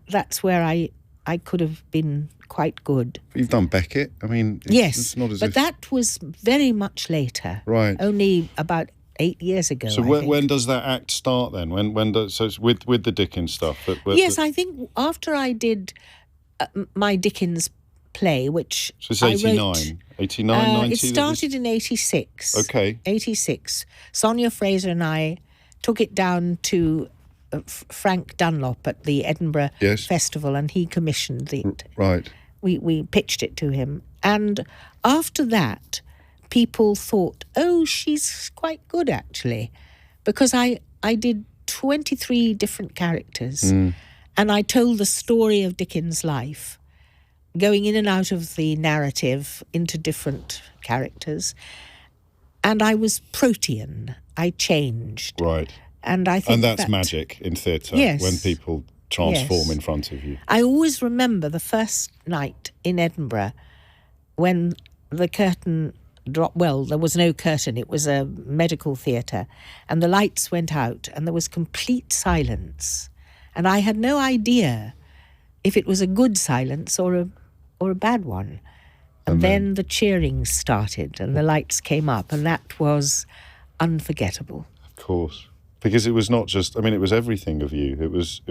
that's where I could have been quite good. You've done Beckett. I mean, it's not as but that was very much later. Right. Only about 8 years ago. So when does that act start then? So it's with the Dickens stuff. Yes, I think after I did my Dickens play, which so it's I 89, wrote, 89, 90. It started in 86. Okay. 86. Sonia Fraser and I took it down to Frank Dunlop at the Edinburgh Festival, and he commissioned it. Right. We pitched it to him. And after that, people thought, oh, she's quite good, actually. Because I did 23 different characters. And I told the story of Dickens' life, going in and out of the narrative into different characters. And I was protean. I changed. Right. And I think that's magic in theatre, when people transform in front of you. I always remember the first night in Edinburgh when the curtain dropped. Well, there was no curtain. It was a medical theatre. And the lights went out and there was complete silence. And I had no idea if it was a good silence or a bad one. And then the cheering started and the lights came up, and that was unforgettable. Of course. Because it was not just, I mean, it was everything of you. It was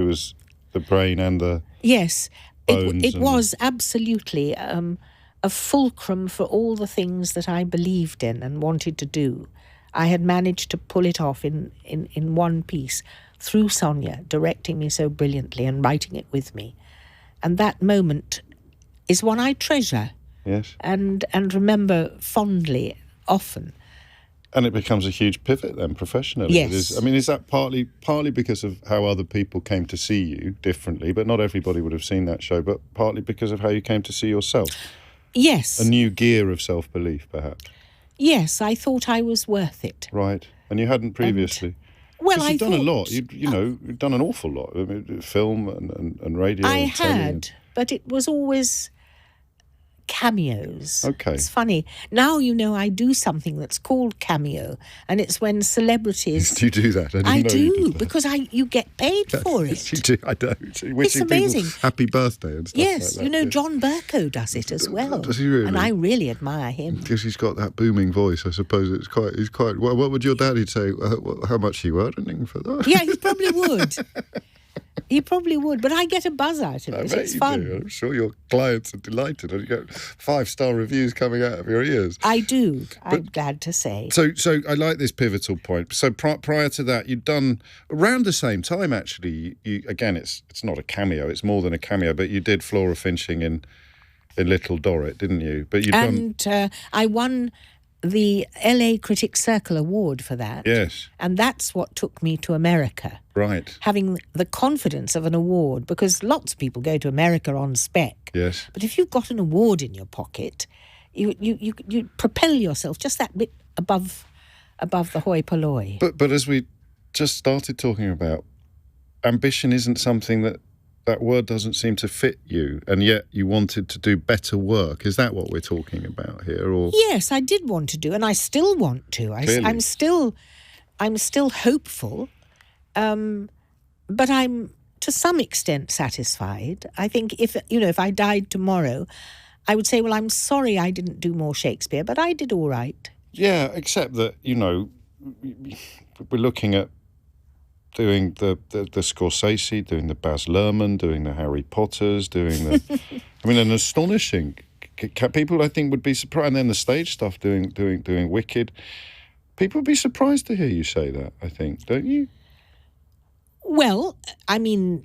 the brain and the Yes, bones. It was absolutely a fulcrum for all the things that I believed in and wanted to do. I had managed to pull it off in one piece through Sonia directing me so brilliantly and writing it with me. And that moment is one I treasure. Yes. And remember fondly, often. And it becomes a huge pivot then professionally. Yes. It is, I mean, is that partly because of how other people came to see you differently, but not everybody would have seen that show, but partly because of how you came to see yourself? Yes. A new gear of self-belief, perhaps. Yes, I thought I was worth it. Right. And you hadn't previously. Well, you've done a lot. You've done an awful lot. I mean, film and radio. I and telly had, but it was always cameos. Okay. It's funny. Now, I do something that's called cameo, and it's when celebrities... Do you do that? I do, because you get paid for it. You do, I don't. It's amazing. Happy birthday and stuff yes, like that. John Burko does it as well. Does he really? And I really admire him. Because he's got that booming voice, I suppose he's quite... Well, what would your daddy say? How much you earning for that? Yeah, he probably would. He probably would, but I get a buzz out of it. It's fun. Do. I'm sure your clients are delighted. You get 5-star reviews coming out of your ears. I do. I'm glad to say. So I like this pivotal point. So prior to that, you'd done around the same time. Actually, you again, it's not a cameo. It's more than a cameo. But you did Flora Finching in Little Dorrit, didn't you? But I won the LA Critics Circle Award for that. Yes. And that's what took me to America. Right. Having the confidence of an award, because lots of people go to America on spec. Yes. But if you've got an award in your pocket, you propel yourself just that bit above the hoi polloi. But as we just started talking about, ambition isn't something that word doesn't seem to fit you, and yet you wanted to do better work. Is that what we're talking about here? Or yes, I did want to do, and I still want to. I'm still hopeful, but I'm to some extent satisfied. I think if I died tomorrow, I would say, well, I'm sorry I didn't do more Shakespeare, but I did all right. Yeah, except that we're looking at doing the Scorsese, doing the Baz Luhrmann, doing the Harry Potters, doing the... I mean, an astonishing... People, I think, would be surprised. And then the stage stuff, doing Wicked. People would be surprised to hear you say that, I think, don't you? Well, I mean,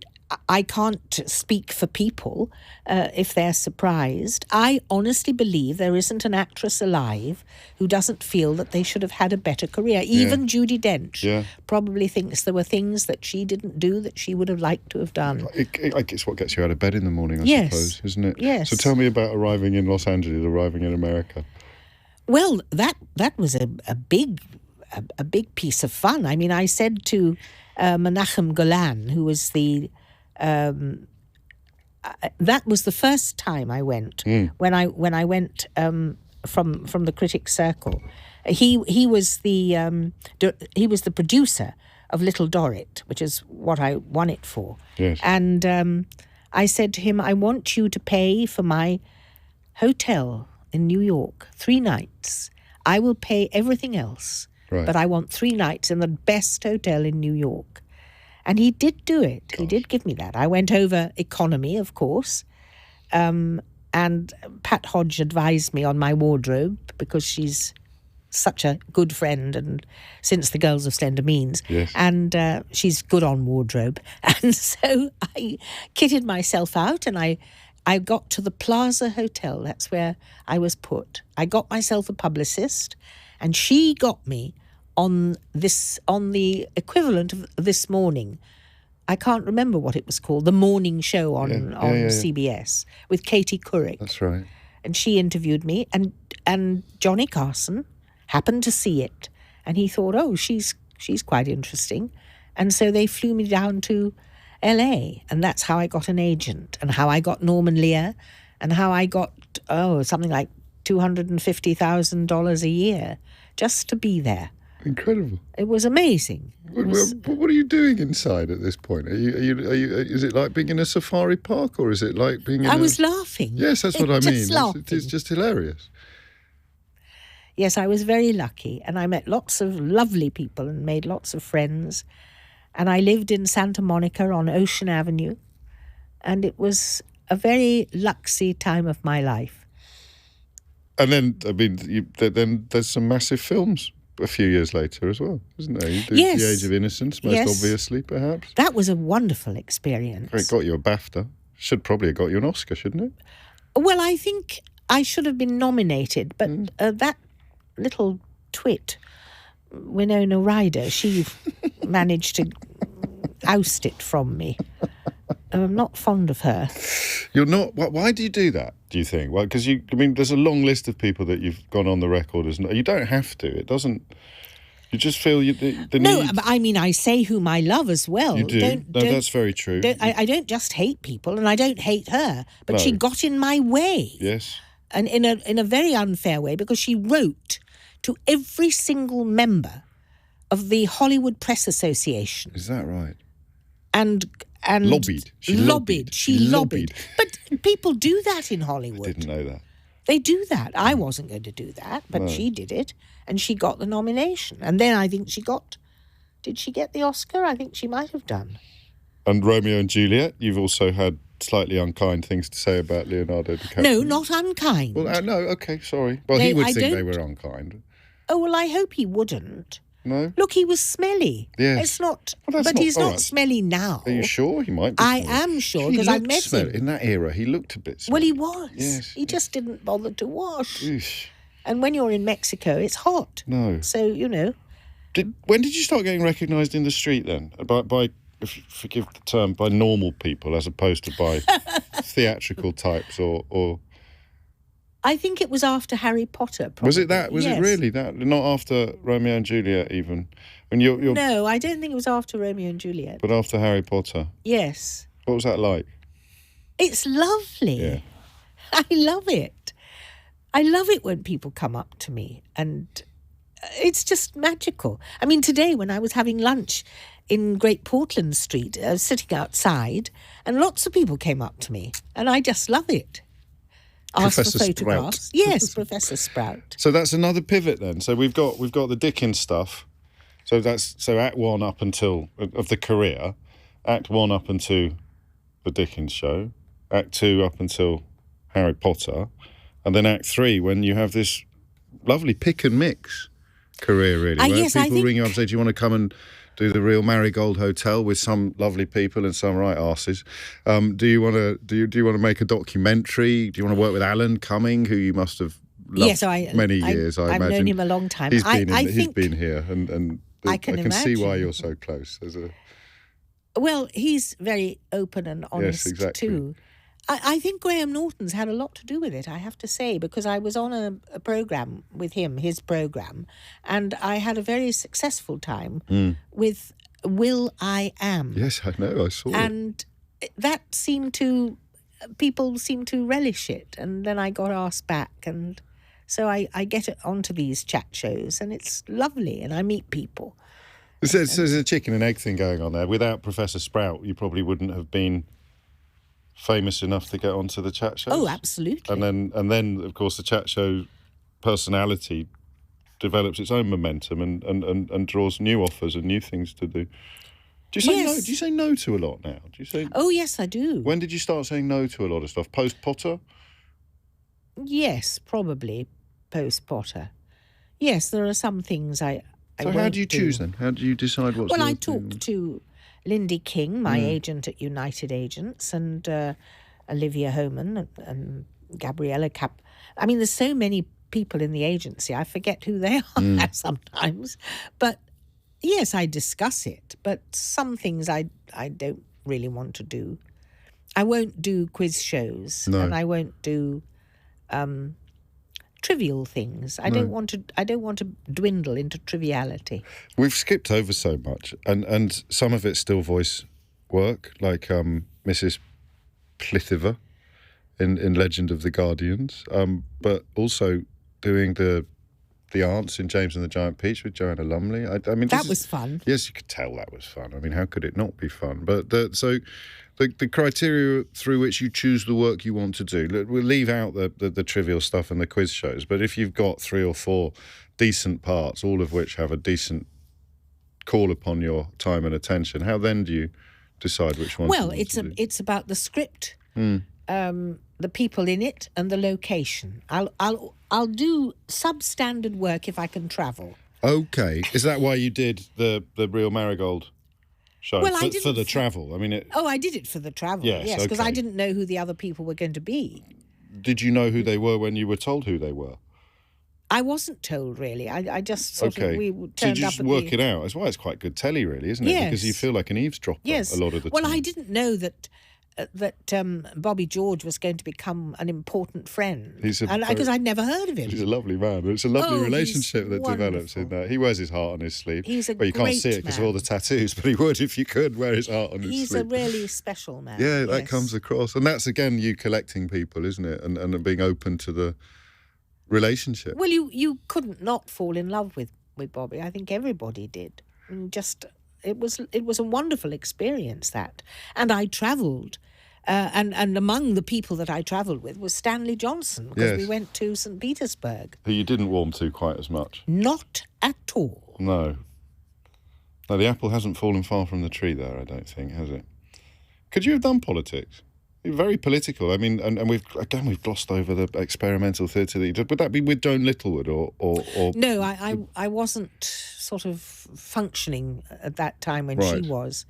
I can't speak for people if they're surprised. I honestly believe there isn't an actress alive who doesn't feel that they should have had a better career. Even Judi Dench probably thinks there were things that she didn't do that she would have liked to have done. It's what gets you out of bed in the morning, I suppose, isn't it? Yes. So tell me about arriving in Los Angeles, arriving in America. Well, that was a big piece of fun. I mean, I said to Menachem Golan, who was the... that was the first time I went. When I went from the Critics Circle, he was the producer of Little Dorrit, which is what I won it for. Yes. And I said to him, I want you to pay for my hotel in New York 3 nights. I will pay everything else, but I want 3 nights in the best hotel in New York. And he did do it. Gosh. He did give me that. I went over economy, of course. And Pat Hodge advised me on my wardrobe because she's such a good friend, and since the Girls of Slender Means. Yes. And she's good on wardrobe. And so I kitted myself out, and I got to the Plaza Hotel. That's where I was put. I got myself a publicist, and she got me on the equivalent of This Morning. I can't remember what it was called, the morning show on CBS with Katie Couric. That's right. And she interviewed me, and Johnny Carson happened to see it, and he thought, oh, she's quite interesting. And so they flew me down to LA, and that's how I got an agent, and how I got Norman Lear, and how I got something like $250,000 a year just to be there. Incredible. It was amazing. What are you doing inside at this point? Are you? Is it like being in a safari park, or is it like being in I was laughing. Yes, that's what I mean. Laughing. It's just hilarious. Yes, I was very lucky, and I met lots of lovely people and made lots of friends. And I lived in Santa Monica on Ocean Avenue, and it was a very luxury time of my life. And then, I mean, then there's some massive films a few years later as well, isn't there? You did Yes. The Age of Innocence, most obviously, perhaps. That was a wonderful experience. It got you a BAFTA. Should probably have got you an Oscar, shouldn't it? Well, I think I should have been nominated, but that little twit, Winona Ryder, she managed to oust it from me. I'm not fond of her. You're not. Why do you do that, do you think? Well, because there's a long list of people that you've gone on the record as. You don't have to. It doesn't. You just feel the No, need. but I mean, I say whom I love as well. You do. That's very true. I don't just hate people, and I don't hate her, but she got in my way. Yes. And in a very unfair way, because she wrote to every single member of the Hollywood Press Association. Is that right? And lobbied. She lobbied. But people do that in Hollywood. I didn't know that. They do that. I wasn't going to do that, but she did it, and she got the nomination. And then I think did she get the Oscar? I think she might have done. And Romeo and Juliet, you've also had slightly unkind things to say about Leonardo DiCaprio. No, not unkind. Well, no, okay, sorry. Well, he would think they were unkind. Oh, well, I hope he wouldn't. No? Look, he was smelly. Yes. It's not, well, but he's not smelly now. Are you sure he might be I smelly? am sure, because I met him. In that era, he looked a bit Well, smelly. he was. Yes. He just didn't bother to wash. Eesh. And when you're in Mexico, it's hot. No. So, When did you start getting recognised in the street then? By, if you forgive the term, by normal people as opposed to by theatrical types or... I think it was after Harry Potter, probably. Was it that? Was it really that? Not after Romeo and Juliet even? When you're... No, I don't think it was after Romeo and Juliet. But after Harry Potter? Yes. What was that like? It's lovely. Yeah. I love it. I love it when people come up to me, and it's just magical. I mean, today when I was having lunch in Great Portland Street, I was sitting outside, and lots of people came up to me, and I just love it. Ask Professor for photographs. Sprout. Yes, Professor Sprout. So that's another pivot then. So we've got the Dickens stuff. So Act 1 up until of the career, Act 1 up until the Dickens show, Act 2 up until Harry Potter, and then Act 3 when you have this lovely pick and mix career, really. Where yes, people ring you up and say, "Do you want to come and do the Real Marigold Hotel with some lovely people and some right arses? Do you want to make a documentary? Do you want to work with Alan Cumming, who you must have loved many years? I imagine I've known him a long time. He's been here, and I can see why imagine. you're so close. Well, he's very open and honest too. I think Graham Norton's had a lot to do with it, I have to say, because I was on a programme with him, his programme, and I had a very successful time with Will I Am. Yes, I know, I saw it. And that people seemed to relish it, and then I got asked back, and so I get it onto these chat shows, and it's lovely, and I meet people. So there's a chicken and egg thing going on there. Without Professor Sprout, you probably wouldn't have been famous enough to get onto the chat shows. Oh, absolutely. And then of course the chat show personality develops its own momentum and draws new offers and new things to do. Do you say no? Do you say no to a lot now? Do you say? Oh yes, I do. When did you start saying no to a lot of stuff? Post Potter? Yes, probably post Potter. Yes, there are some things I So how do you choose then? How do you decide what's? Well, I talked to Lindy King, my agent at United Agents, and Olivia Homan and Gabriella Cap. I mean, there's so many people in the agency, I forget who they are sometimes. But yes, I discuss it. But some things I don't really want to do. I won't do quiz shows, and I won't do trivial things. I don't want to dwindle into triviality. We've skipped over so much, and some of it's still voice work, like Mrs. Plithiver in Legend of the Guardians, but also doing the the aunts in James and the Giant Peach with Joanna Lumley. I mean, That was fun. Yes, you could tell that was fun. I mean, how could it not be fun? But the criteria through which you choose the work you want to do, we'll leave out the trivial stuff and the quiz shows, but if you've got 3 or 4 decent parts, all of which have a decent call upon your time and attention, how then do you decide which one? Well, it's about the script, the people in it, and the location. I'll do substandard work if I can travel. Okay, is that why you did the Real Marigold show? Well, I for the travel. I mean, I did it for the travel. Yes, because okay. I didn't know who the other people were going to be. Did you know who they were when you were told who they were? I wasn't told, really. I just sort of, we turned so you up just at work it out. That's why it's quite good telly, really, isn't it? Yes. Because you feel like an eavesdropper a lot of the time. Well, I didn't know that Bobby George was going to become an important friend. Because I'd never heard of him. He's a lovely man. It's a lovely relationship that wonderful. develops in that. He wears his heart on his sleeve. He's a you can't see it great because of man. all the tattoos, but he would if you could wear his heart on his He's sleeve. a really special man. Yeah, that yes. comes across. And that's, again, you collecting people, isn't it? And being open to the relationship. Well, you couldn't not fall in love with Bobby. I think everybody did. And it was a wonderful experience, that. And I travelled, and among the people that I travelled with was Stanley Johnson, because we went to St. Petersburg. Who you didn't warm to quite as much. Not at all. No, the apple hasn't fallen far from the tree there, I don't think, has it? Could you have done politics? You're very political. I mean, and we've glossed over the experimental theatre that you did. Would that be with Joan Littlewood or? No, I wasn't sort of functioning at that time when she was.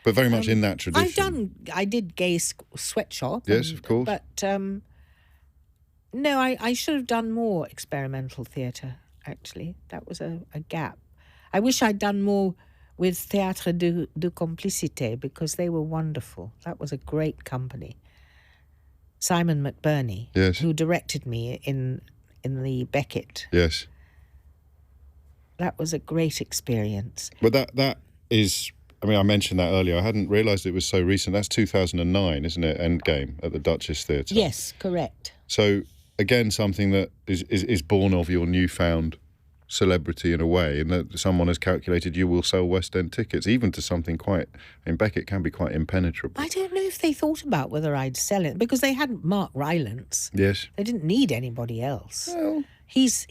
But very much in that tradition. I did Gay Sweatshop. Yes, of course. But no, I should have done more experimental theatre, actually. That was a gap. I wish I'd done more with Théâtre de Complicité, because they were wonderful. That was a great company. Simon McBurney, who directed me in the Beckett. Yes. That was a great experience. But that is, I mean, I mentioned that earlier. I hadn't realised it was so recent. That's 2009, isn't it? Endgame at the Duchess Theatre. Yes, correct. So, again, something that is born of your newfound celebrity in a way, and that someone has calculated you will sell West End tickets, even to something quite, in Beckett can be quite impenetrable. I don't know if they thought about whether I'd sell it, because they hadn't Mark Rylance. Yes. They didn't need anybody else. Well, he's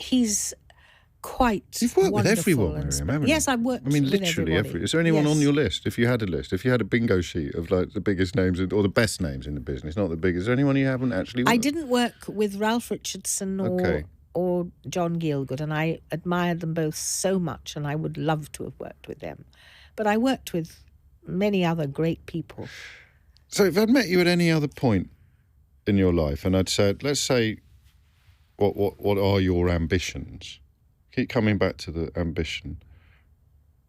quite you've worked with wonderful everyone, Miriam, haven't you? Yes, I've worked with literally everybody. Is there anyone on your list, if you had a list, if you had a bingo sheet of like the biggest names or the best names in the business, not the biggest, is there anyone you haven't actually worked I didn't work with Ralph Richardson or John Gielgud, and I admired them both so much, and I would love to have worked with them. But I worked with many other great people. So if I'd met you at any other point in your life and I'd said, let's say, what are your ambitions? Keep coming back to the ambition.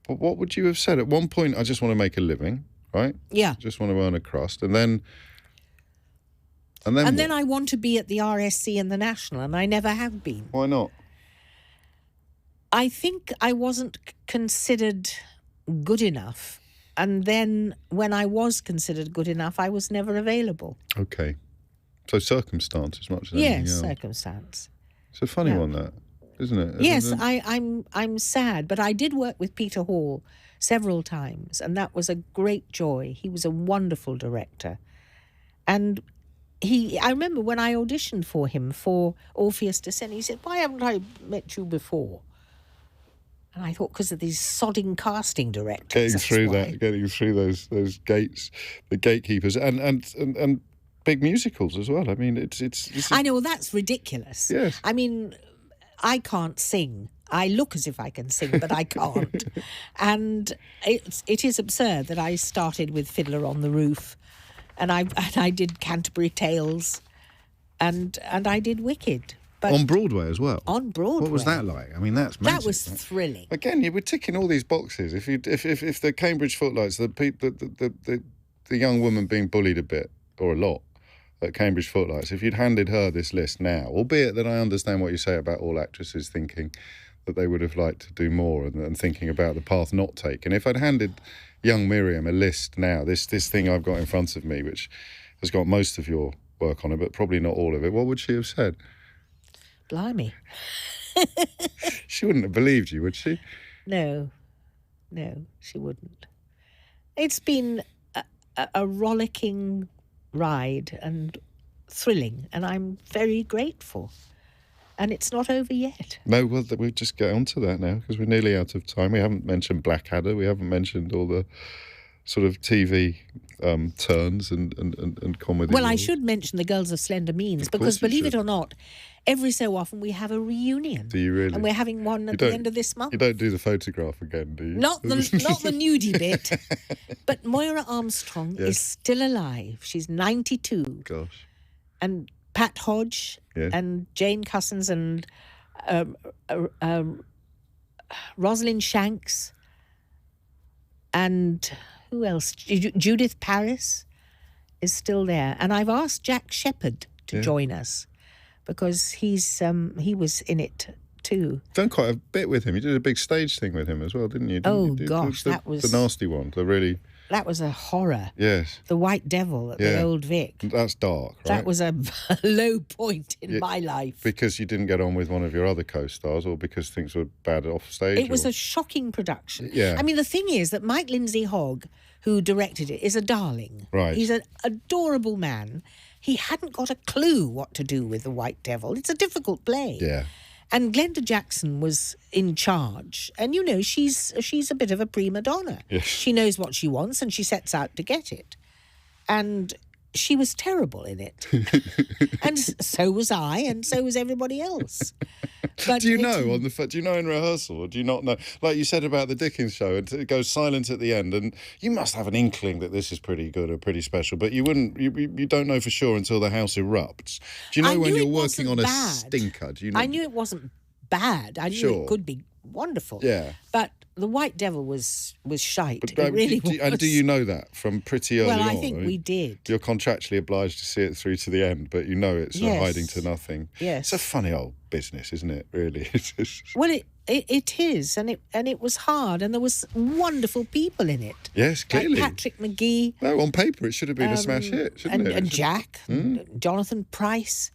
But what would you have said? At one point, I just want to make a living, right? Yeah. Just want to earn a crust. And then I want to be at the RSC and the National, and I never have been. Why not? I think I wasn't considered good enough. And then when I was considered good enough, I was never available. Okay. So circumstance as much as anything else. Yes, circumstance. It's a funny one, that, isn't it? Yes, I'm sad, but I did work with Peter Hall several times, and that was a great joy. He was a wonderful director. And I remember when I auditioned for him for Orpheus Descent, he said, "Why haven't I met you before?" And I thought, because of these sodding casting directors. Getting through those gates, the gatekeepers, and big musicals as well. I mean, it's I know, well, that's ridiculous. Yes. I mean, I can't sing. I look as if I can sing, but I can't. And it is absurd that I started with Fiddler on the Roof, and I did Canterbury Tales, and I did Wicked. But on Broadway as well. On Broadway. What was that like? I mean, that's magic. That was thrilling. Again, you were ticking all these boxes. If the Cambridge Footlights, the young woman being bullied a bit or a lot at Cambridge Footlights, if you'd handed her this list now, albeit that I understand what you say about all actresses thinking that they would have liked to do more and thinking about the path not taken. If I'd handed young Miriam a list now, this thing I've got in front of me, which has got most of your work on it, but probably not all of it, what would she have said? Blimey. She wouldn't have believed you, would she? No, she wouldn't. It's been a rollicking ride and thrilling, and I'm very grateful. And it's not over yet. No, well, we'll just get on to that now because we're nearly out of time. We haven't mentioned Blackadder. We haven't mentioned all the sort of TV turns and comedy. Well, I should mention The Girls of Slender Means because, believe it or not, every so often we have a reunion. Do you really? And we're having one at the end of this month. You don't do the photograph again, do you? Not the nudie bit. But Moira Armstrong is still alive. She's 92. Gosh. And Pat Hodge and Jane Cousins and Rosalind Shanks and who else? Judith Paris is still there. And I've asked Jack Shepherd to join us because he was in it too. Done quite a bit with him. You did a big stage thing with him as well, didn't you? That was the nasty one. That was a horror. Yes. The White Devil at the Old Vic. That's dark, right? That was a low point in my life. Because you didn't get on with one of your other co-stars or because things were bad off stage? It was a shocking production. Yeah. I mean, the thing is that Mike Lindsay Hogg, who directed it, is a darling. Right. He's an adorable man. He hadn't got a clue what to do with The White Devil. It's a difficult play. Yeah. And Glenda Jackson was in charge. And, she's a bit of a prima donna. Yes. She knows what she wants and she sets out to get it. And she was terrible in it. And so was I, and so was everybody else. But do you know in rehearsal, or do you not know? Like you said about the Dickens show, it goes silent at the end, and you must have an inkling that this is pretty good or pretty special, but you don't know for sure until the house erupts. Do you know when you're working on a stinker? Do you know? I knew it wasn't bad. I knew it could be wonderful. Yeah. But The White Devil was shite. It really was. And do you know that from pretty early on? Well, I think we did. You're contractually obliged to see it through to the end, but you know it's hiding to nothing. Yes. It's a funny old business, isn't it, really? Well, it is, and it was hard, and there was wonderful people in it. Yes, clearly. Like Patrick McGee. No, on paper it should have been a smash hit, shouldn't it? And Jack, Jonathan Pryce.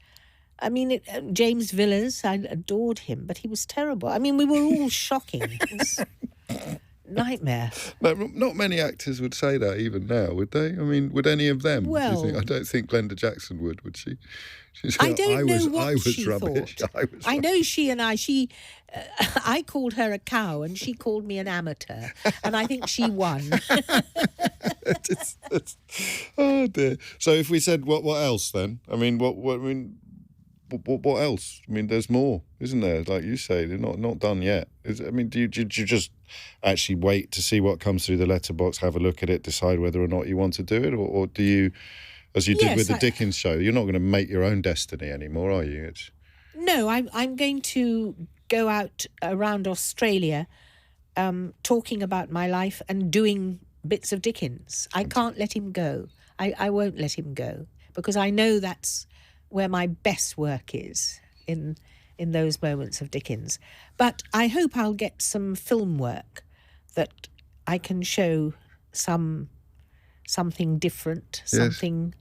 I mean, James Villas, I adored him, but he was terrible. I mean, we were all shocking. It was nightmare. No, not many actors would say that even now, would they? I mean, would any of them? Well, do you think? I don't think Glenda Jackson would she? I don't know what she rubbish. thought. I know I called her a cow and she called me an amateur, and I think she won. Oh dear. So if we said what else then? I mean, what else? I mean, there's more, isn't there? Like you say, they're not done yet. Do you just actually wait to see what comes through the letterbox, have a look at it, decide whether or not you want to do it, or do you, as you did with the Dickens show, you're not going to make your own destiny anymore, are you? No, I'm going to go out around Australia, talking about my life and doing bits of Dickens. I can't let him go. I won't let him go because I know that's where my best work is, in those moments of Dickens. But I hope I'll get some film work that I can show something different, something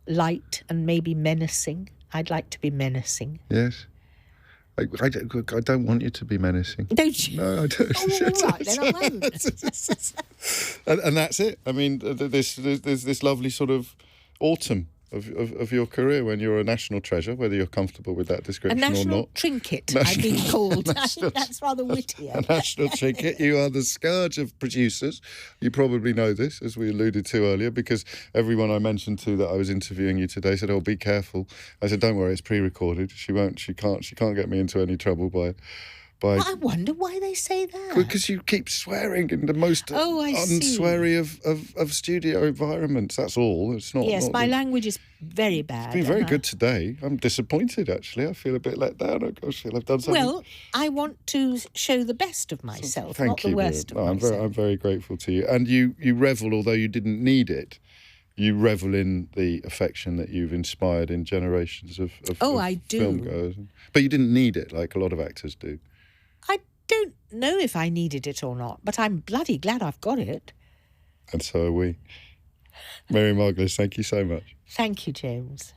light and maybe menacing. I'd like to be menacing. Yes. I don't want you to be menacing. Don't you? No, I don't. Oh, all right, then I won't. And that's it. I mean, there's this lovely sort of autumn of your career when you're a national treasure, whether you're comfortable with that description or not. A national trinket, I've been called. I think that's rather wittier. A national trinket. You are the scourge of producers. You probably know this, as we alluded to earlier, because everyone I mentioned to that I was interviewing you today said, "Oh, be careful." I said, "Don't worry, it's pre-recorded. She can't get me into any trouble by." Well, I wonder why they say that. Because you keep swearing in the most unsweary of studio environments. That's all. It's not. Yes, my language is very bad. It's been very good today. I'm disappointed, actually. I feel a bit let down. I feel I've done something. Well, I want to show the best of myself, not the worst of myself. I'm very grateful to you. And you revel, although you didn't need it. You revel in the affection that you've inspired in generations of I do. film goers. But you didn't need it, like a lot of actors do. I don't know if I needed it or not, but I'm bloody glad I've got it. And so are we. Miriam Margolyes, thank you so much. Thank you, James.